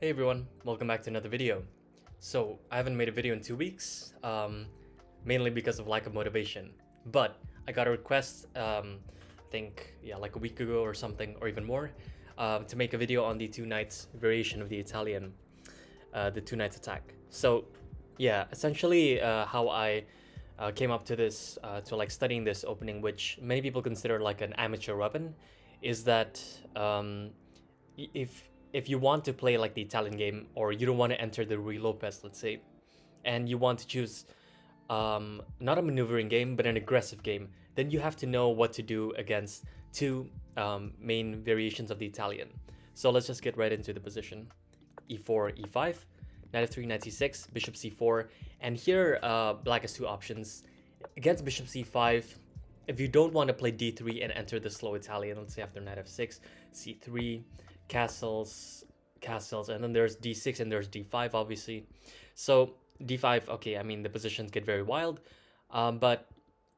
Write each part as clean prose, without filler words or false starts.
Hey everyone, welcome back to another video. So, I haven't made a video in 2 weeks, mainly because of lack of motivation. But I got a request, I think, like a week ago or something, or even more, to make a video on the two knights variation of the Italian, the two knights attack. So, yeah, essentially how I came up to this, to like studying this opening, which many people consider like an amateur weapon, is that if you want to play like the Italian game, or you don't want to enter the Rui Lopez, let's say, and you want to choose not a maneuvering game but an aggressive game, then you have to know what to do against two main variations of the Italian. So let's just get right into the position. E4, E5, knight f3, knight c6, bishop c4, and here black has two options. Against bishop c5, if you don't want to play d3 and enter the slow Italian, let's say after knight f6, c3, castles, and then there's d6 and there's d5, obviously. So d5, okay, I mean the positions get very wild, but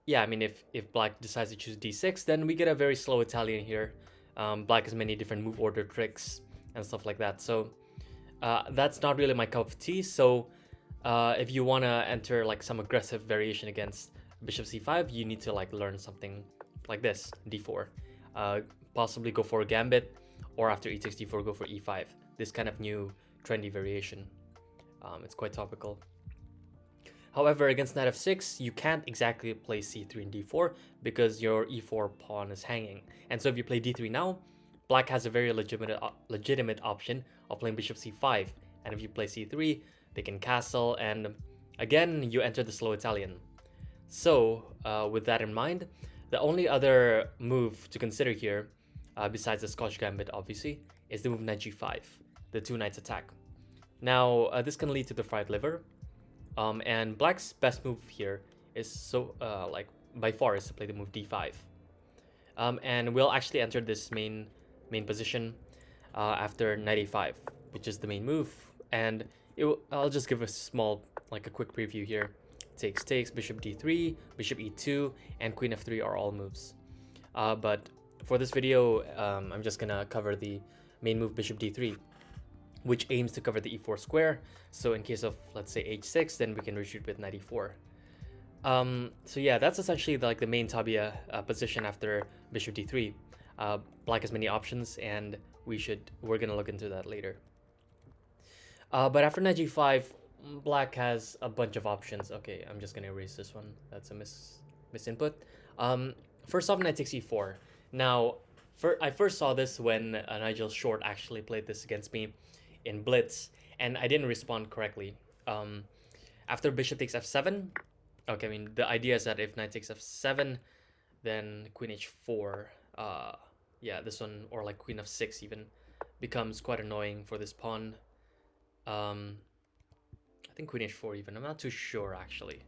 yeah, I mean if black decides to choose d6, then we get a very slow Italian here. Black has many different move order tricks and stuff like that, so that's not really my cup of tea. So if you want to enter like some aggressive variation against bishop c5, you need to like learn something like this, d4, possibly go for a gambit, or after e6 d4 go for e5, this kind of new trendy variation. It's quite topical. However, against knight f6, you can't exactly play c3 and d4 because your e4 pawn is hanging, and so if you play d3 now, black has a very legitimate option of playing bishop c5, and if you play c3, they can castle, and again you enter the slow Italian. So with that in mind, the only other move to consider here, besides the Scotch Gambit obviously, is the move knight g5, the two knights attack. Now this can lead to the fried liver, and black's best move here is like by far is to play the move d5, and we'll actually enter this main position after knight a5, which is the main move, and I'll just give a small, like a quick preview here. Takes, bishop d3, bishop e2, and queen f3 are all moves. But for this video, I'm just gonna cover the main move bishop d3, which aims to cover the e4 square. So in case of, let's say, h6, then we can retreat with knight e4. So yeah, that's essentially like the main Tabiya position after bishop d3. Black has many options, and we're gonna look into that later. But after knight g5, black has a bunch of options. Okay, I'm just gonna erase this one. That's a misinput. First off, knight takes e4. Now, I first saw this when Nigel Short actually played this against me in Blitz, and I didn't respond correctly. After bishop takes f7, okay, I mean the idea is that if knight takes f7, then queen h4, yeah, this one, or like queen f6 even, becomes quite annoying for this pawn. I think queen h4 even, I'm not too sure actually.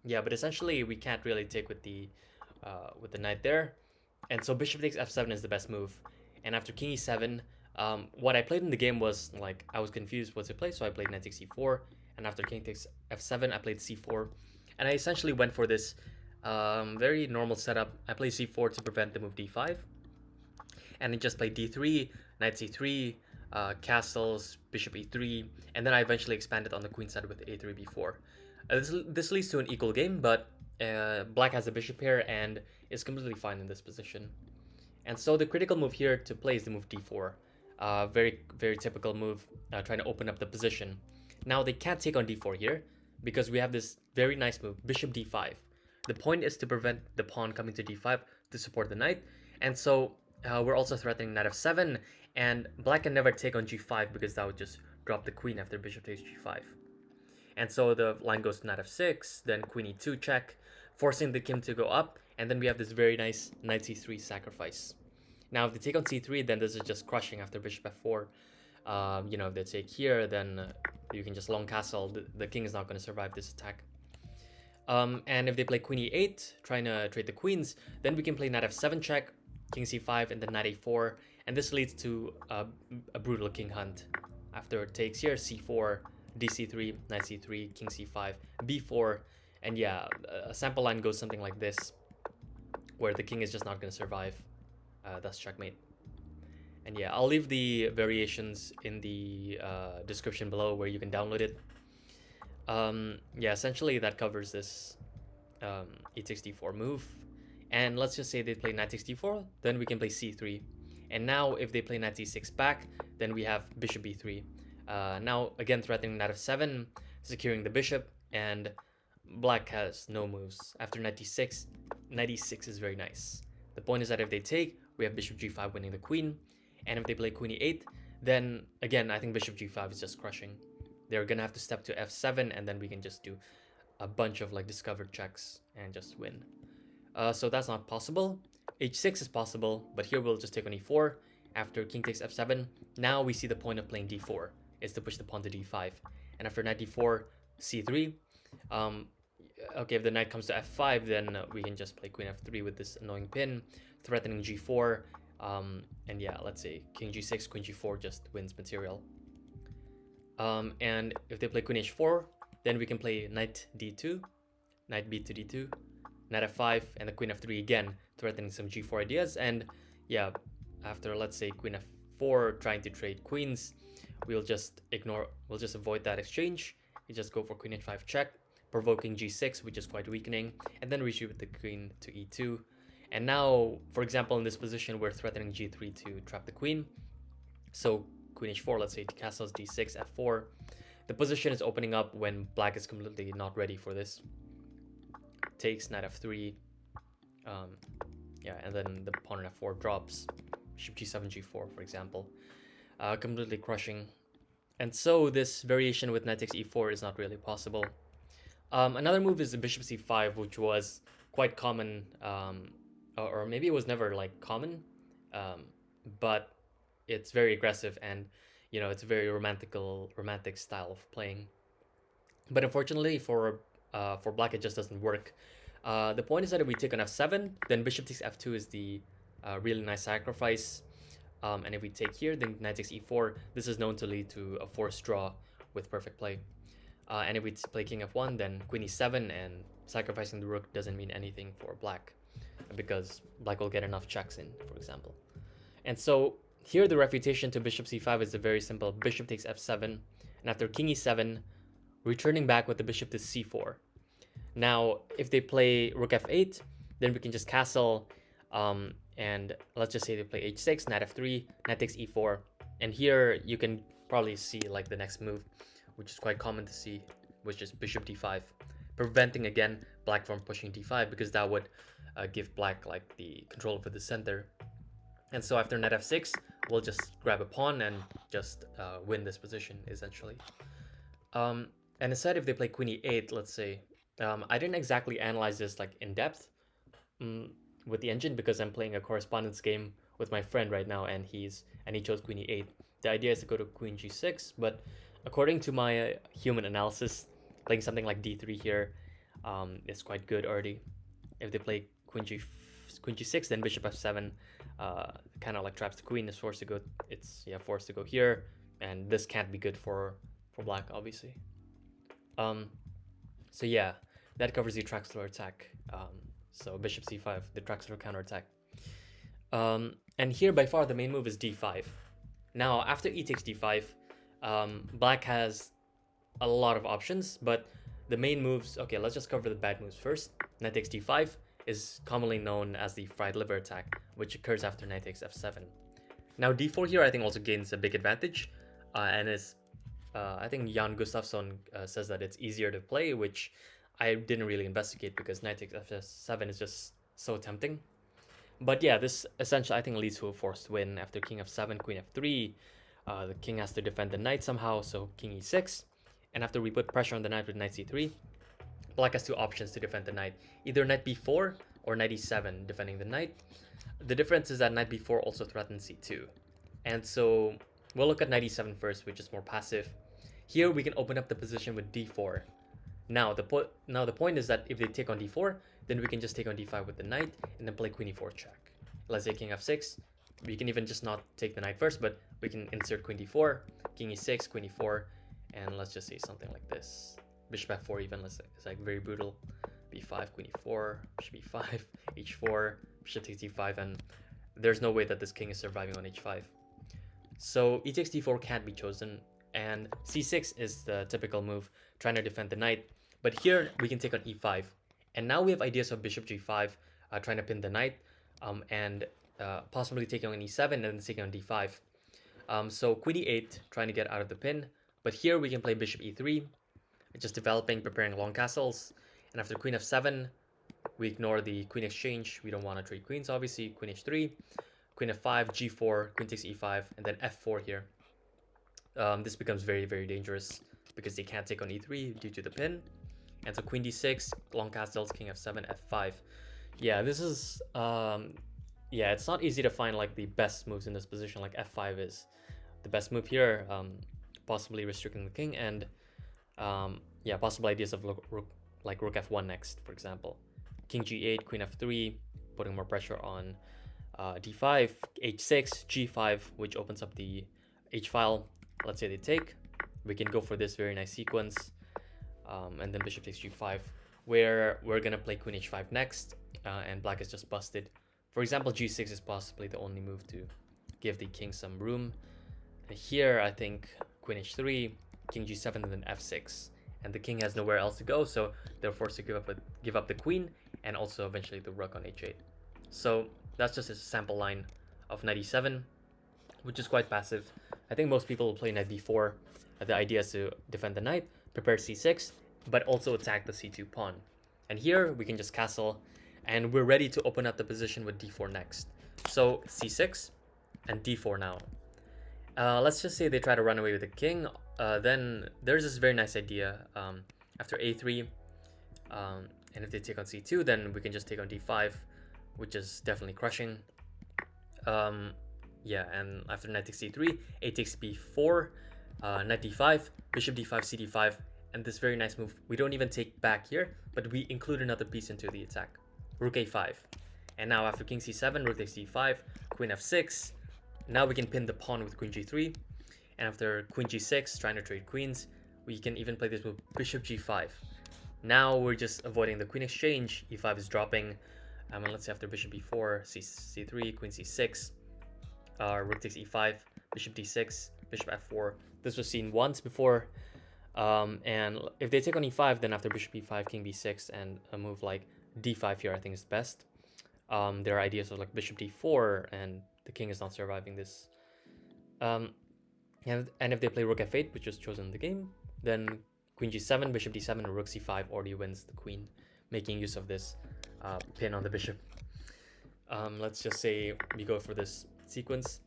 Yeah, but essentially we can't really take with the knight there, and so bishop takes f7 is the best move. And after king e7, what I played in the game was like I was confused what to play, so I played knight takes e4, and after king takes f7 I played c4, and I essentially went for this very normal setup. I played c4 to prevent the move d5, and then just played d3, knight c3, castles, bishop e3, and then I eventually expanded on the queen side with a3 b4. This leads to an equal game, but black has a bishop here and is completely fine in this position. And so the critical move here to play is the move d4. Very, very typical move, trying to open up the position. Now they can't take on d4 here because we have this very nice move, bishop d5. The point is to prevent the pawn coming to d5 to support the knight, and so we're also threatening knight f7, and black can never take on g5 because that would just drop the queen after bishop takes g5. And so the line goes to knight f6, then queen e2 check, forcing the king to go up, and then we have this very nice knight c3 sacrifice. Now if they take on c3, then this is just crushing after bishop f4. You know, if they take here, then you can just long castle. The king is not going to survive this attack. And if they play queen e8, trying to trade the queens, then we can play knight f7 check, king c5, and then knight a4, and this leads to a brutal king hunt. After it takes here, c4, dc3, knight c3, king c5, b4, and yeah, a sample line goes something like this, where the king is just not going to survive, thus checkmate. And yeah, I'll leave the variations in the description below where you can download it. Yeah, essentially that covers this e64 move. And let's just say they play knight 64, then we can play c3. And now if they play knight c6 back, then we have bishop b3. Now again threatening knight f7, securing the bishop, and black has no moves. After knight d6, knight e6 is very nice. The point is that if they take, we have bishop g5 winning the queen, and if they play queen e8, then again I think bishop g5 is just crushing. They're gonna have to step to f7, and then we can just do a bunch of like discovered checks and just win. So that's not possible. h6 is possible, but here we'll just take on e4. After king takes f7, now we see the point of playing d4 is to push the pawn to d5. And after knight d4, c3. Okay, if the knight comes to f5, then we can just play queen f3 with this annoying pin, threatening g4. And yeah, let's say king g6, queen g4 just wins material. And if they play queen h4, then we can play knight d2, knight b to d2, knight f5, and the queen f3 again, threatening some g4 ideas. And yeah, after let's say queen f4 trying to trade queens, we'll just avoid that exchange. We just go for queen h5 check, provoking g6, which is quite weakening, and then retreat with the queen to e2. And now, for example, in this position, we're threatening g3 to trap the queen. So queen h4, let's say castles d6, f4. The position is opening up when black is completely not ready for this. Takes knight f3, yeah, and then the pawn on f4 drops, bishop g7, g4, for example, completely crushing. And so this variation with knight takes e4 is not really possible. Another move is the bishop c5, which was quite common, or maybe it was never like common, but it's very aggressive, and you know, it's a very romantic style of playing. But unfortunately for black, it just doesn't work. The point is that if we take on f7, then bishop takes f2 is the really nice sacrifice. And if we take here, then knight takes e4. This is known to lead to a forced draw with perfect play. And if we play king f1, then queen e7, and sacrificing the rook doesn't mean anything for black, because black will get enough checks in, for example. And so here the refutation to bishop c5 is a very simple bishop takes f7, and after king e7, returning back with the bishop to c4. Now, if they play rook f8, then we can just castle, and let's just say they play h6, knight f3, knight takes e4, and here you can probably see like the next move, which is quite common to see, which is bishop d5, preventing again black from pushing d5, because that would give black like the control over the center. And so after knight f6, we'll just grab a pawn and just win this position essentially. And instead, if they play queen e8, let's say, I didn't exactly analyze this like in depth with the engine, because I'm playing a correspondence game with my friend right now, and he chose queen e8. The idea is to go to queen g6, but according to my human analysis, playing something like d3 here is quite good already. If they play queen g6, then bishop f7 kind of like traps the queen, is forced to go. It's forced to go here, and this can't be good for black, obviously. So yeah, that covers the Traxler attack. So bishop c5, the Traxler counter-attack. And here by far the main move is d5. Now after e takes d5, black has a lot of options, but the main moves, okay, let's just cover the bad moves first. Knight takes d5 is commonly known as the fried liver attack, which occurs after knight takes f7. Now d4 here I think also gains a big advantage, and is I think Jan Gustafsson says that it's easier to play, which I didn't really investigate, because knight takes f7 is just so tempting. But yeah, this essentially I think leads to a forced win. After king f7, queen f3, the king has to defend the knight somehow, so king e6. And after we put pressure on the knight with knight c3, black has two options to defend the knight, either knight b4 or knight e7, defending the knight. The difference is that knight b4 also threatens c2. And so we'll look at knight e7 first, which is more passive. Here we can open up the position with d4. Now the point is that if they take on d4, then we can just take on d5 with the knight, and then play queen e4 check. Let's say king f6. We can even just not take the knight first, but we can insert queen d4, king e6, queen e4, and let's just say something like this. Bishop f4 even, let's say, it's like very brutal. b5, queen e4, bishop e5, h4, bishop takes d5, and there's no way that this king is surviving on h5. So e takes d4 can't be chosen, and c6 is the typical move, trying to defend the knight. But here we can take on e5, and now we have ideas of bishop g5, trying to pin the knight, and possibly taking on e7 and then taking on d5. So queen e8, trying to get out of the pin, but here we can play bishop e3, just developing, preparing long castles, and after queen f7, we ignore the queen exchange. We don't want to trade queens, obviously. Queen h3, queen f5, g4, queen takes e5, and then f4 here. This becomes very, very dangerous because they can't take on e3 due to the pin. And so queen d6, long castles, king f7, f5. Yeah, this is... yeah, it's not easy to find like the best moves in this position. Like f5 is the best move here, possibly restricting the king, and yeah, possible ideas of like rook f1 next, for example. King g8, queen f3, putting more pressure on d5, h6, g5, which opens up the h-file. Let's say they take. We can go for this very nice sequence, and then bishop takes g5, where we're gonna play queen h5 next, and black is just busted. For example, g6 is possibly the only move to give the king some room. And here, I think queen h3, king g7, and then f6. And the king has nowhere else to go, so they're forced to give up the queen, and also eventually the rook on h8. So that's just a sample line of knight e7, which is quite passive. I think most people will play knight b4. The idea is to defend the knight, prepare c6, but also attack the c2 pawn. And here we can just castle, and we're ready to open up the position with d4 next. So c6 and d4 now. Let's just say they try to run away with the king. Then there's this very nice idea after a3, and if they take on c2, then we can just take on d5, which is definitely crushing. Yeah, and after knight takes c3, a takes b4, knight d5, bishop d5, cd5, and this very nice move. We don't even take back here, but we include another piece into the attack. Rook a5, and now after king c7, rook takes d5, queen f6. Now we can pin the pawn with queen g3, and after queen g6, trying to trade queens, we can even play this move bishop g5. Now we're just avoiding the queen exchange. e5 is dropping, and let's say after bishop b4, c3, queen c6, rook takes e5, bishop d6, bishop f4. This was seen once before, and if they take on e5, then after bishop e5, king b6, and a move like d5 here I think is best. There are ideas of like bishop d4, and the king is not surviving this. And if they play rook f8, which was chosen in the game, then queen g7, bishop d7, and rook c5 already wins the queen, making use of this pin on the bishop. Let's just say we go for this sequence.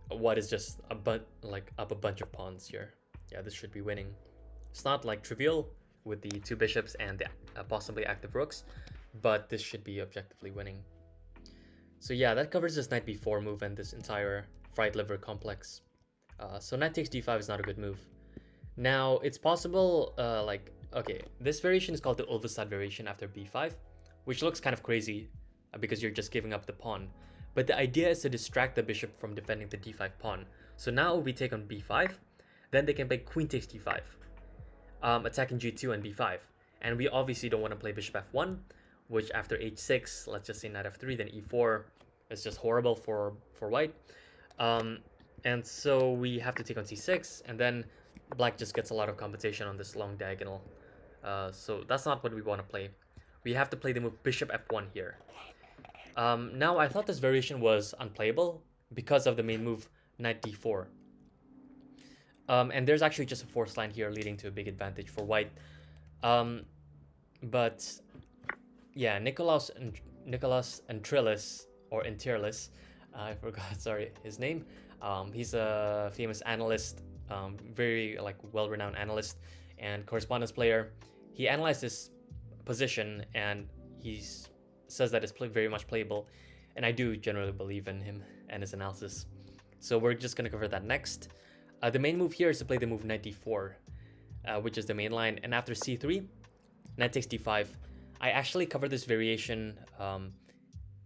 What is just up a bunch of pawns here. Yeah, this should be winning. It's not like trivial with the two bishops and the possibly active rooks, but this should be objectively winning. So yeah, that covers this knight b4 move and this entire fried liver complex. So knight takes d5 is not a good move. Now it's possible, okay, this variation is called the Ulvestad Variation after b5, which looks kind of crazy because you're just giving up the pawn. But the idea is to distract the bishop from defending the d5 pawn. So now we take on b5, then they can play queen takes d5, attacking g2 and b5. And we obviously don't want to play bishop f1, which after h6, let's just say knight f3, then e4 is just horrible for white. And so we have to take on c6, and then black just gets a lot of compensation on this long diagonal. So that's not what we want to play. We have to play the move bishop f1 here. Now I thought this variation was unplayable because of the main move knight d4. And there's actually just a forced line here leading to a big advantage for white. But yeah, Nicolas Antrilis, or Intirlis, I forgot, sorry, his name. He's a famous analyst, very well-renowned analyst and correspondence player. He analyzed this position and he says that it's very much playable, and I do generally believe in him and his analysis. So we're just going to cover that next. The main move here is to play the move knight d4, which is the main line, and after c3, knight takes d5. I actually covered this variation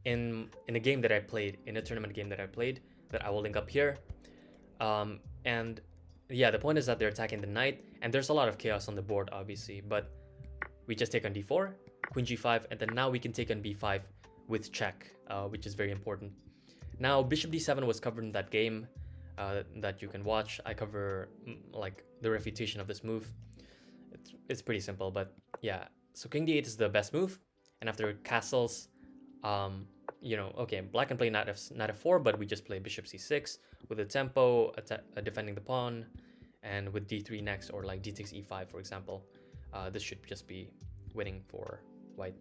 in a game that I played, in a tournament game that I played, that I will link up here. And yeah, the point is that they're attacking the knight, and there's a lot of chaos on the board, obviously, but we just take on d4, queen g5, and then now we can take on b5 with check, which is very important. Now, bishop d7 was covered in that game. that you can watch. I cover like the refutation of this move. It's pretty simple, but yeah. So king d8 is the best move, and after castles, you know, okay, black can play knight f4, but we just play bishop c6 with the tempo, defending the pawn, and with d3 next, or like d6 e5, for example. This should just be winning for white.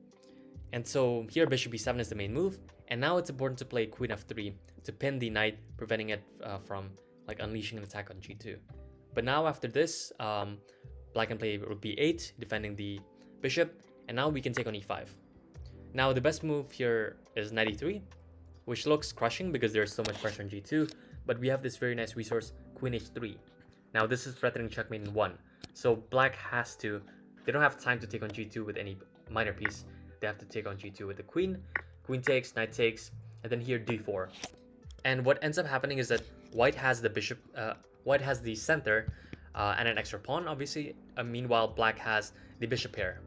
And so here bishop e7 is the main move, and now it's important to play queen f3 to pin the knight, preventing it from like unleashing an attack on g2. But now after this, black can play rook b8, defending the bishop, and now we can take on e5. Now the best move here is knight e3, which looks crushing because there's so much pressure on g2, but we have this very nice resource, queen h3. Now this is threatening checkmate in 1, so black has to, they don't have time to take on g2 with any minor piece. They have to take on g2 with the queen. Queen takes, knight takes, and then here d4. And what ends up happening is that white has the bishop, white has the center and an extra pawn, obviously. Meanwhile, black has the bishop pair.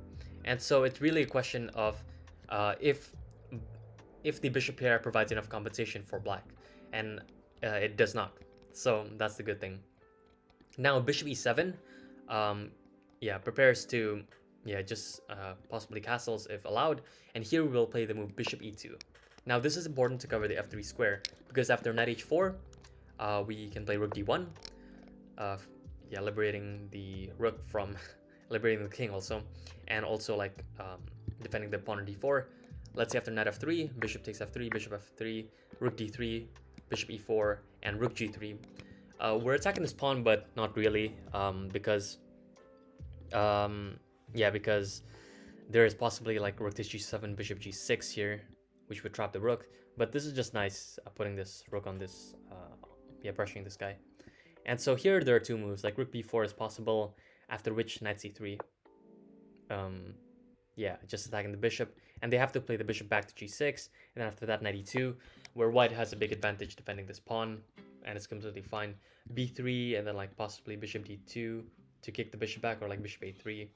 And so it's really a question of if the bishop pair provides enough compensation for black, and it does not. So that's the good thing. Now bishop e7, prepares to just possibly castles if allowed, and here we will play the move bishop e2. Now this is important to cover the f3 square, because after knight h4, we can play rook d1, liberating the rook from liberating the king also, and also like defending the pawn on d4. Let's say after knight f3, bishop takes f3, bishop f3, rook d3, bishop e4, and rook g3. We're attacking this pawn, but not really, because there is possibly like rook takes g7, bishop g6 here, which would trap the rook. But this is just nice, putting this rook on this, pressuring this guy. And so here there are two moves, like rook b4 is possible, after which knight c3. Just attacking the bishop, and they have to play the bishop back to g6, and then after that knight e2, where white has a big advantage defending this pawn, and it's completely fine. b3, and then like possibly bishop d2 to kick the bishop back, or like bishop a3,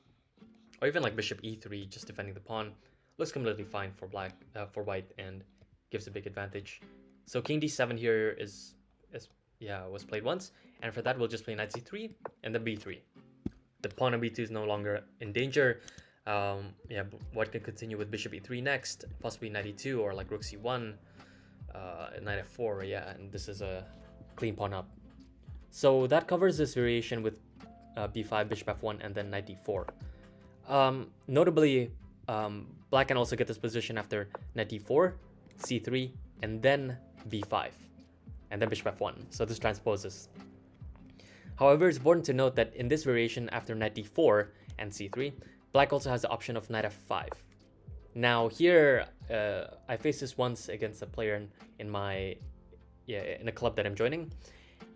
or even like bishop e3 just defending the pawn. Looks completely fine for black, for white, and gives a big advantage. So king d7 here was played once, and for that we'll just play knight c3 and then b3. The pawn on b2 is no longer in danger. White can continue with bishop e3 next, possibly knight e2, or like rook c1, knight f4, and this is a clean pawn up. So that covers this variation with b5, bishop f1, and then knight d4. Notably, black can also get this position after knight d4, c3, and then b5, and then bishop f1. So this transposes. However, it's important to note that in this variation after knight d4 and c3, black also has the option of knight f5. Now here, I faced this once against a player in a club that I'm joining,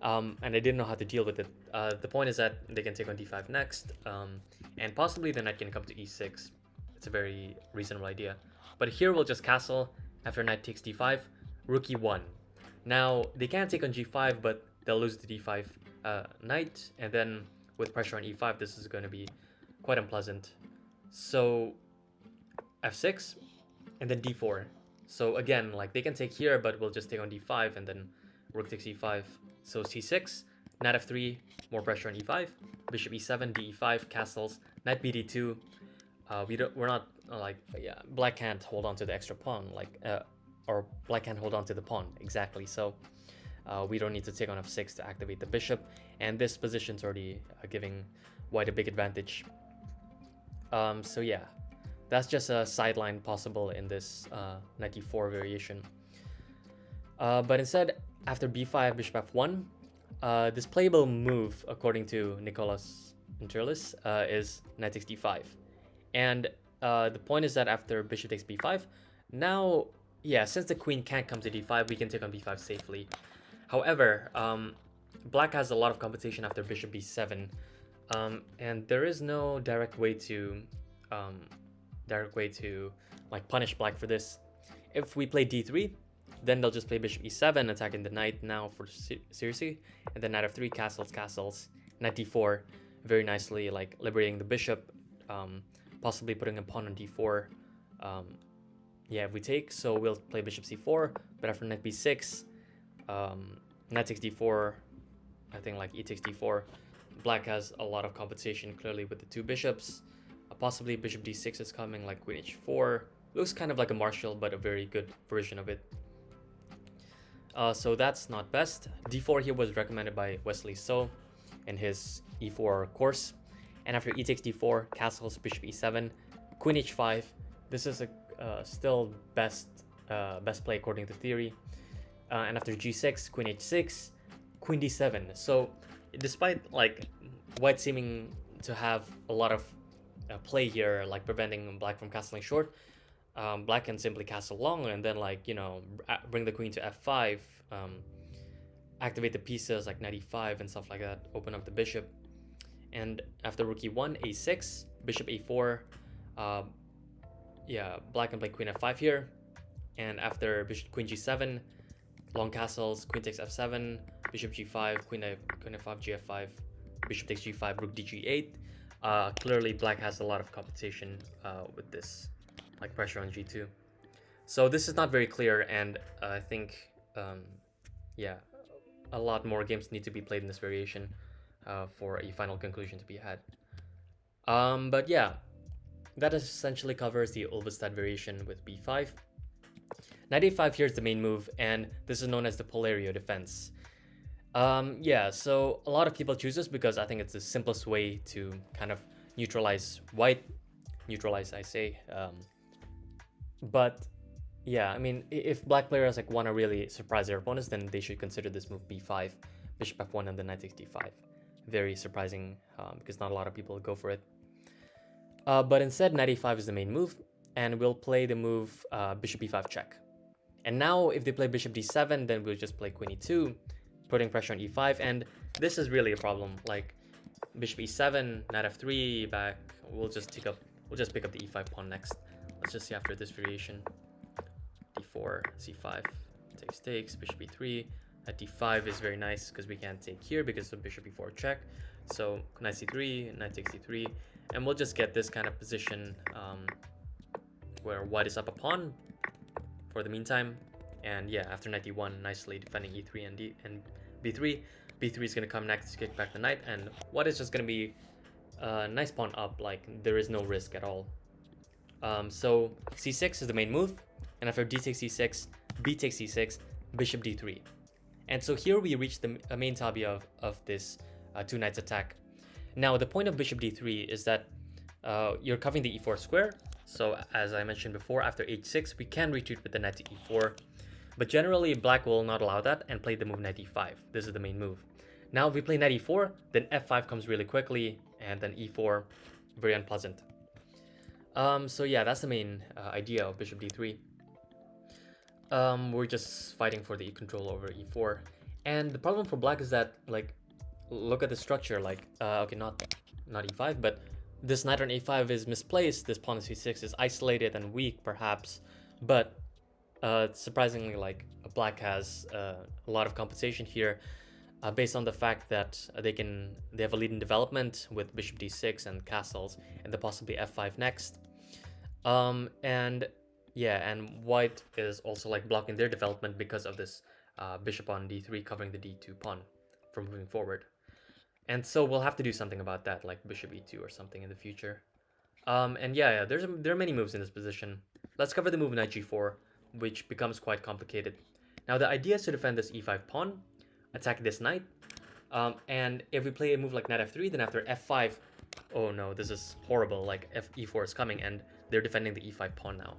and I didn't know how to deal with it. The point is that they can take on d5 next, and possibly the knight can come to e6. It's a very reasonable idea. But here we'll just castle after knight takes d5, rook e1. Now they can't take on g5, but they'll lose the d5 knight, and then with pressure on e5, this is going to be quite unpleasant. So f6 and then d4. So again, like they can take here, but we'll just take on d5 and then rook takes e5. So c6, knight f3, more pressure on e5, bishop e7, d5, castles, knight bd2. We're not black can't hold on to the extra pawn, or black can't hold on to the pawn exactly. So we don't need to take on f6 to activate the bishop, and this position's already giving white a big advantage. That's just a sideline possible in this knight e4 variation. But instead, after b5, bishop f1, this playable move, according to Nicholas Interlis, is knight takes d5. And the point is that after bishop takes b5, now, since the queen can't come to d5, we can take on b5 safely. However, black has a lot of compensation after bishop b7, and there is no direct way to like punish black for this. If we play d3, then they'll just play bishop e7, attacking the knight now for seriously, and then knight f3, castles, knight d4, very nicely, like liberating the bishop, possibly putting a pawn on d4. If we take, so we'll play bishop c4, but after knight b6, knight takes d4, I think like e takes d4. Black has a lot of compensation clearly with the two bishops. Possibly bishop d6 is coming, like queen h4. Looks kind of like a Marshall, but a very good version of it. So that's not best. d4 here was recommended by Wesley So in his e4 course. And after e takes d4, castles, bishop e7, queen h5. This is a still best play according to theory. And after g6, queen h6, queen d7. So despite like white seeming to have a lot of play here, like preventing black from castling short, black can simply castle long and then, like, you know, bring the queen to f5, activate the pieces like Nd5 and stuff like that, open up the bishop. And after rook e1, a6, bishop a4, yeah, black can play queen f5 here. And after bishop queen g7, long castles, queen takes f7, bishop g5, queen f5, gf5, bishop takes g5, rook dg8. Clearly black has a lot of compensation with this, like pressure on g2. So this is not very clear, and I think, yeah, a lot more games need to be played in this variation for a final conclusion to be had. But yeah, that essentially covers the Ulvestad variation with b5. Knight a5 here is the main move, and this is known as the Polerio Defense. Yeah, so a lot of people choose this because I think it's the simplest way to kind of neutralize white. Neutralize, I say. But yeah, I mean, if black players like want to really surprise their opponents, then they should consider this move b5, bishop f1, and then knight takes d5. Very surprising because not a lot of people go for it. But instead, knight a5 is the main move, and we'll play the move bishop e5 check. And now if they play bishop d7, then we'll just play queen e2, putting pressure on e5, and this is really a problem. Like bishop e7, knight f3, back. We'll just pick up the e5 pawn next. Let's just see after this variation. d4, c5, takes, bishop e3. At d5 is very nice because we can't take here because of bishop e4 check. So knight c3, knight takes c3, and we'll just get this kind of position where white is up a pawn for the meantime. And yeah, after knight d1, nicely defending e3 and b3. b3 is going to come next to kick back the knight, and white is just going to be a nice pawn up, like there is no risk at all. So c6 is the main move, and after d takes c6, b takes c6, bishop d3. And so here we reach the main Tabiya of this two knights attack. Now the point of bishop d3 is that you're covering the e4 square. So as I mentioned before, after h6 we can retreat with the knight to e4, but generally black will not allow that and play the move knight e5. This is the main move. Now if we play knight e4, then f5 comes really quickly, and then e4, very unpleasant. So yeah, that's the main idea of bishop d3. We're just fighting for the control over e4, and the problem for black is that, like, look at the structure. Like, okay, not e5, but this knight on a5 is misplaced. This pawn on c6 is isolated and weak, perhaps, but surprisingly, like, black has a lot of compensation here, based on the fact that they have a lead in development with bishop d6 and castles, and then possibly f5 next. And yeah, and white is also like blocking their development because of this bishop on d3 covering the d2 pawn from moving forward. And so we'll have to do something about that, like bishop e2 or something in the future. And yeah, there are many moves in this position. Let's cover the move knight g4, which becomes quite complicated. Now the idea is to defend this e5 pawn, attack this knight, and if we play a move like knight f3, then after f5, oh no, this is horrible, like e4 is coming and they're defending the e5 pawn now.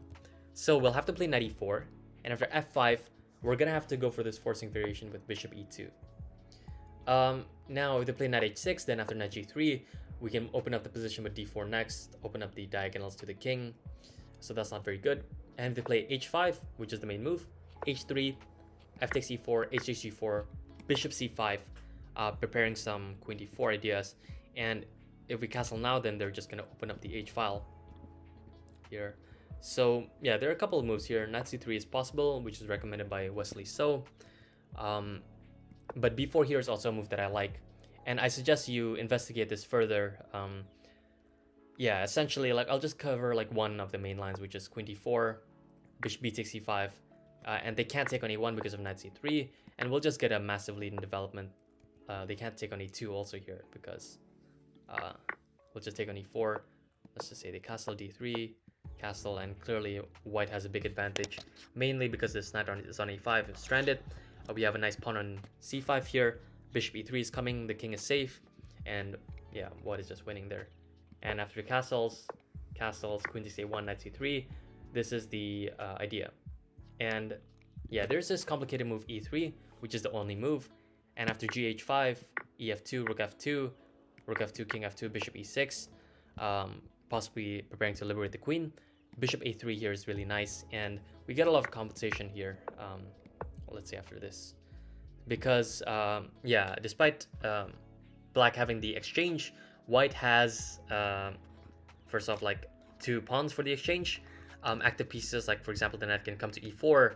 So we'll have to play knight e4, and after f5, we're gonna have to go for this forcing variation with bishop e2. Now if they play knight h6, then after knight g3, we can open up the position with d4 next, open up the diagonals to the king, so that's not very good. And if they play h5, which is the main move, h3, f takes e4, h takes g4, bishop c5, preparing some queen d4 ideas. And if we castle now, then they're just gonna open up the h file here. So yeah, there are a couple of moves here. Knight c3 is possible, which is recommended by Wesley So. But b4 here is also a move that I like, and I suggest you investigate this further. Yeah, essentially, like, I'll just cover like one of the main lines, which is queen d4, bishop b takes c5, and they can't take on e1 because of knight c3, and we'll just get a massive lead in development. they can't take on e2 also here because we'll just take on e4. Let's just say they castle d3, castle, and clearly white has a big advantage, mainly because this knight is on e5 and stranded. We have a nice pawn on c5 here. Bishop e3 is coming, the king is safe, and yeah, white is just winning there. And after castles, queen takes a1, knight c3. This is the idea. And yeah, there's this complicated move e3, which is the only move. And after gh5, ef2, rook f2, king f2, bishop e6, possibly preparing to liberate the queen. Bishop a3 here is really nice, and we get a lot of compensation here. Let's see after this. Because, yeah, despite black having the exchange, white has, first off, like 2 pawns for the exchange. Active pieces, like for example, the knight can come to e4.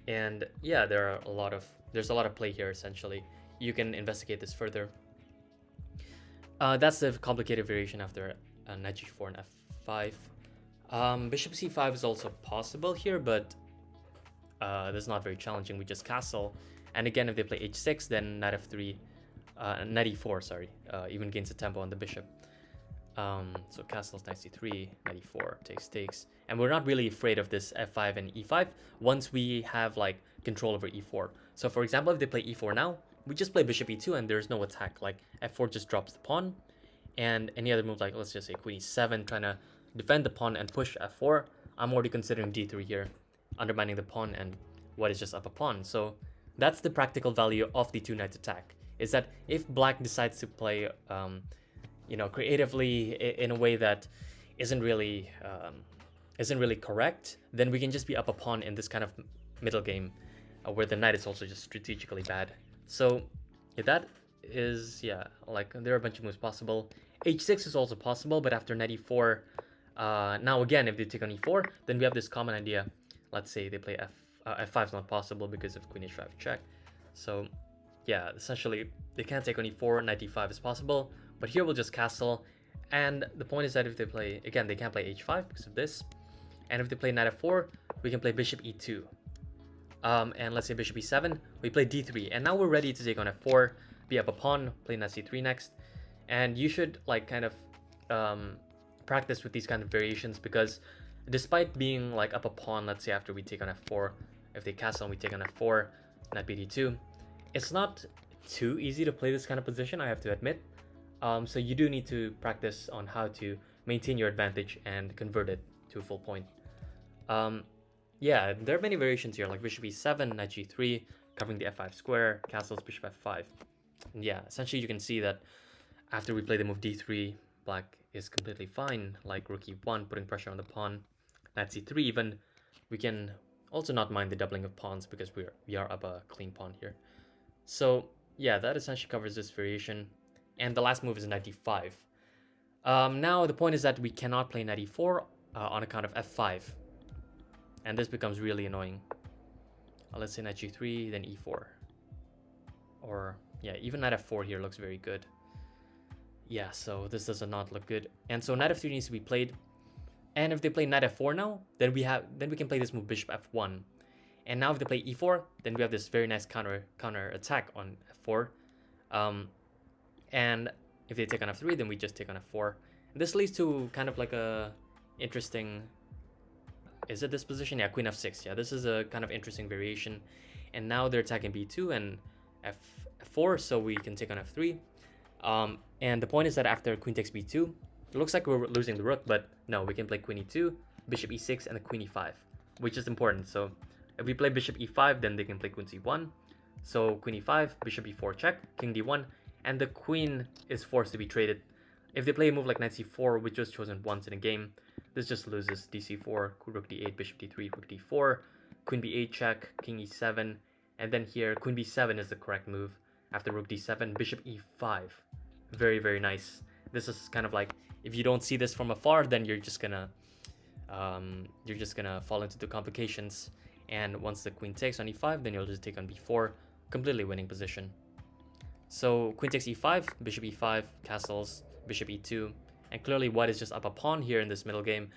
And yeah, there's a lot of play here essentially. You can investigate this further. That's the complicated variation after knight g4 and f5. Bishop c5 is also possible here, but that's not very challenging. We just castle, and again, if they play h6, then knight f3, knight e4, sorry, even gains a tempo on the bishop. So castles, knight c3, knight e4, takes, and we're not really afraid of this f5 and e5 once we have like control over e4. So for example, if they play e4 now, we just play bishop e2 and there's no attack. Like f4 just drops the pawn, and any other move, like let's just say queen e7, trying to defend the pawn and push f4, I'm already considering d3 here, undermining the pawn, and white is just up a pawn. So that's the practical value of the two knight attack, is that if black decides to play you know, creatively in a way that isn't really correct, then we can just be up a pawn in this kind of middle game where the knight is also just strategically bad. So yeah, that is, yeah, like there are a bunch of moves possible. h6 is also possible, but after knight e4, now again, if they take on e4, then we have this common idea. Let's say they play f5 is not possible because of queen h5 check. So yeah, essentially they can't take on e4, knight e5 is possible, but here we'll just castle. And the point is that if they play, again, they can't play h5 because of this, and if they play knight f4, we can play bishop e2. And let's say bishop e7, we play d3, and now we're ready to take on f4, be up a pawn, play knight c3 next. And you should like kind of practice with these kind of variations, because despite being like up a pawn, let's say after we take on f4, if they castle and we take on f4, knight bd2, it's not too easy to play this kind of position, I have to admit. So you do need to practice on how to maintain your advantage and convert it to a full point. Yeah, there are many variations here, like bishop e7, knight g3, covering the f5 square, castles, bishop f5. And yeah, essentially you can see that after we play the move d3, black is completely fine, like rook e1, putting pressure on the pawn, knight c3 even. We can also not mind the doubling of pawns because we are up a clean pawn here. So yeah, that essentially covers this variation. And the last move is knight d5. Now the point is that we cannot play knight e4 on account of f5. And this becomes really annoying. Let's say knight g3, then e4. Or yeah, even knight f4 here looks very good. Yeah, so this does not look good. And so knight f3 needs to be played. And if they play knight f4 now, then we can play this move bishop f1. And now if they play e4, then we have this very nice counter attack on f4. And if they take on f3, then we just take on f4. And this leads to kind of like a interesting, is it this position? Yeah, queen f6. Yeah, this is a kind of interesting variation. And now they're attacking b2 and f4, so we can take on f3. And the point is that after queen takes b2, it looks like we're losing the rook, but no, we can play queen e2, bishop e6, and the queen e5, which is important. So if we play bishop e5, then they can play queen c1. So queen e5, bishop e4 check, king d1, and the queen is forced to be traded. If they play a move like knight c4, which was chosen once in a game, this just loses. dc4, rook d8, bishop d3, rook d4, queen b8 check, king e7, and then here queen b7 is the correct move. After rook d7, bishop e5. Very, very nice. This is kind of like, if you don't see this from afar, then you're just gonna fall into the complications. And once the queen takes on e5, then you'll just take on b4, completely winning position. So queen takes e5, bishop e5, castles, bishop e2, and clearly white is just up a pawn here in this middle game.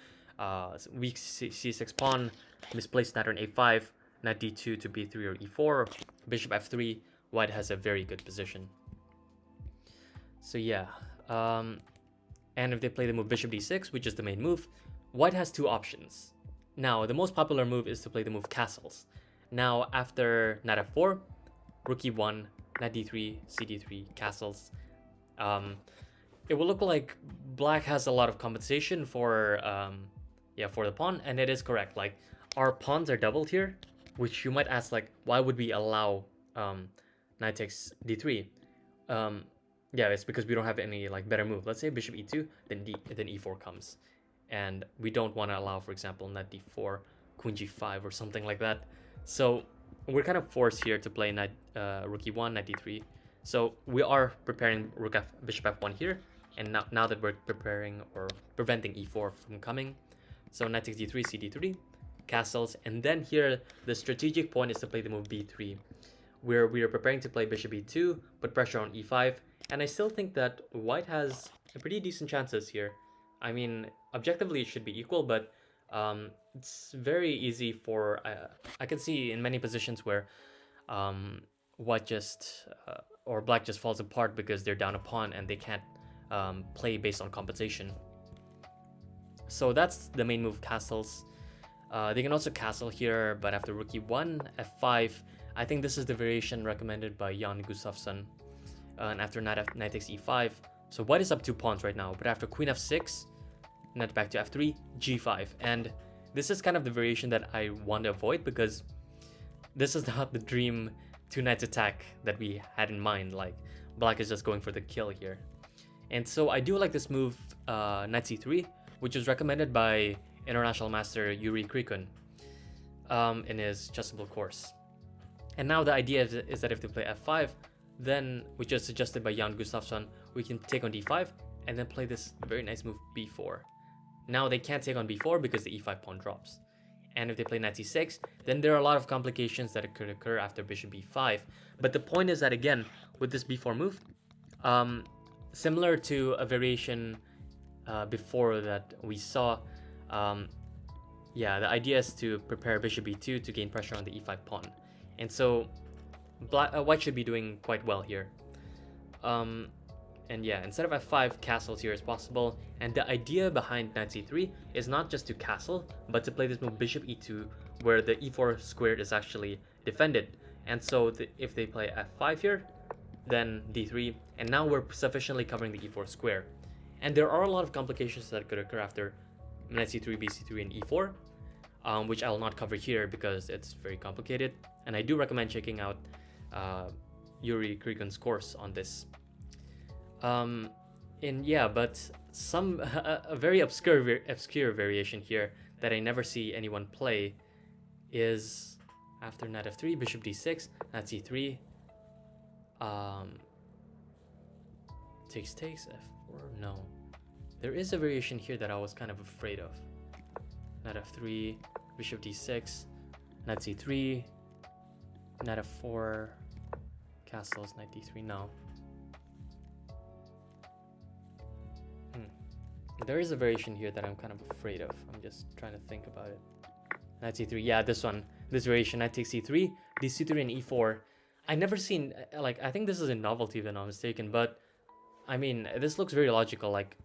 Weak c6 pawn, misplaced knight on a5, knight d2 to b3 or e4, bishop f3, white has a very good position. So yeah, and if they play the move bishop d6, which is the main move, white has two options. Now, the most popular move is to play the move castles. Now, after knight f4, rook e1, knight d3, cd3, castles, it will look like black has a lot of compensation for for the pawn, and it is correct. Like, our pawns are doubled here, which you might ask, like, why would we allow knight takes d3? Yeah, it's because we don't have any like better move. Let's say bishop e2, then e4 comes, and we don't want to allow, for example, knight d4, queen g5, or something like that. So we're kind of forced here to play knight rook e1, knight d3. So we are preparing bishop f1 here, and now that we're preparing or preventing e4 from coming, so knight takes d3, cd3, castles, and then here the strategic point is to play the move b3, where we are preparing to play bishop e2, put pressure on e5, and I still think that white has a pretty decent chances here. I mean, objectively it should be equal, but it's very easy for... I can see in many positions where white just... or black just falls apart because they're down a pawn and they can't play based on compensation. So that's the main move, castles. They can also castle here, but after rook e1, f5, I think this is the variation recommended by Jan Gustafsson. And after knight takes e5, so white is up 2 pawns right now, but after queen f6, knight back to f3, g5, and this is kind of the variation that I want to avoid because this is not the dream 2 knights attack that we had in mind. Like, black is just going for the kill here, and so I do like this move, knight c3, which was recommended by international master Yuri Krikun in his chessable course. And now the idea is that if they play f5, then, which is suggested by Jan Gustafsson, we can take on d5 and then play this very nice move b4. Now they can't take on b4 because the e5 pawn drops. And if they play knight c6, then there are a lot of complications that could occur after bishop b5. But the point is that, again, with this b4 move, similar to a variation before that we saw, the idea is to prepare bishop b2 to gain pressure on the e5 pawn. And so white should be doing quite well here. And yeah, instead of f5, castles here is possible. And the idea behind knight c3 is not just to castle, but to play this move bishop e2, where the e4 squared is actually defended. And so if they play f5 here, then d3, and now we're sufficiently covering the e4 square. And there are a lot of complications that could occur after knight c3, bc3, and e4, which I will not cover here because it's very complicated. And I do recommend checking out Yuri Krigun's course on this. But a very obscure variation here that I never see anyone play is after knight f3, bishop d6, knight c3, takes, f4, no. There is a variation here that I was kind of afraid of. Knight f3, bishop d6, knight c3, knight f4, castles, knight d3, no. There is a variation here that I'm kind of afraid of. I'm just trying to think about it. Knight c3, yeah, this variation, knight takes c3, d3 and e4. I never seen, like, I think this is a novelty if I'm not mistaken, but I mean, this looks very logical. Like,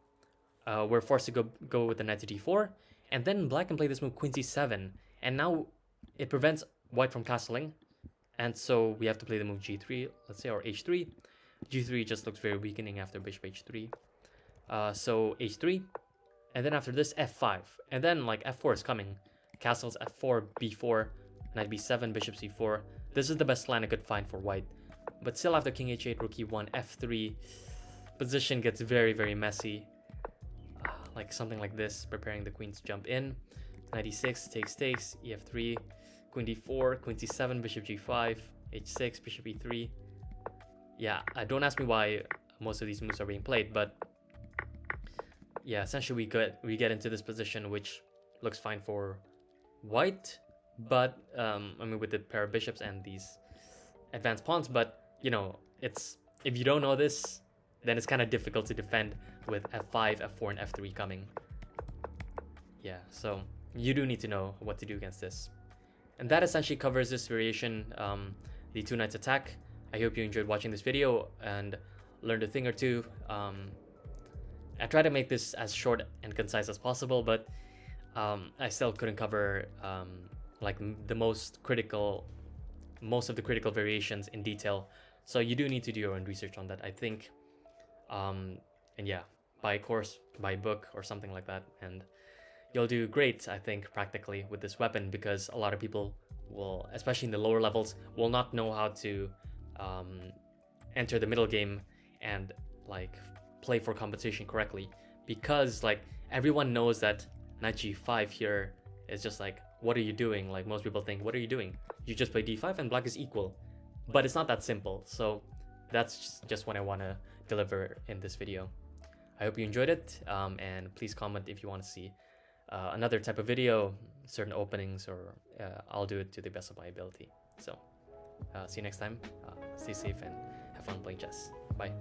we're forced to go with the knight to d4, and then black can play this move queen c7, and now it prevents white from castling, and so we have to play the move g3, let's say, or h3. g3 just looks very weakening after bishop h3. So h3, and then after this f5, and then like f4 is coming, castles, f4, b4, knight b7, bishop c4. This is the best line I could find for white, but still after king h8, rook e1, f3, position gets very, very messy, like something like this, preparing the queen to jump in. Knight e6, takes, ef3, queen d4, queen c7, bishop g5, h6, bishop e3. Yeah, don't ask me why most of these moves are being played, but yeah, essentially we get into this position, which looks fine for white, but I mean, with the pair of bishops and these advanced pawns. But you know, it's, if you don't know this, then it's kind of difficult to defend with f5, f4, and f3 coming. Yeah, so you do need to know what to do against this. And that essentially covers this variation, the 2 knights attack. I hope you enjoyed watching this video and learned a thing or two. I try to make this as short and concise as possible, but I still couldn't cover like most of the critical variations in detail. So you do need to do your own research on that, I think. And yeah, buy a course, buy a book or something like that, and you'll do great, I think, practically with this weapon, because a lot of people will, especially in the lower levels, will not know how to enter the middle game and like play for competition correctly, because like everyone knows that knight g5 here is just like, what are you doing? Like most people think, what are you doing? You just play d5 and black is equal, but it's not that simple. So that's just what I want to deliver in this video. I hope you enjoyed it, and please comment if you want to see another type of video, certain openings, or I'll do it to the best of my ability. So see you next time. Stay safe and have fun playing chess. Bye.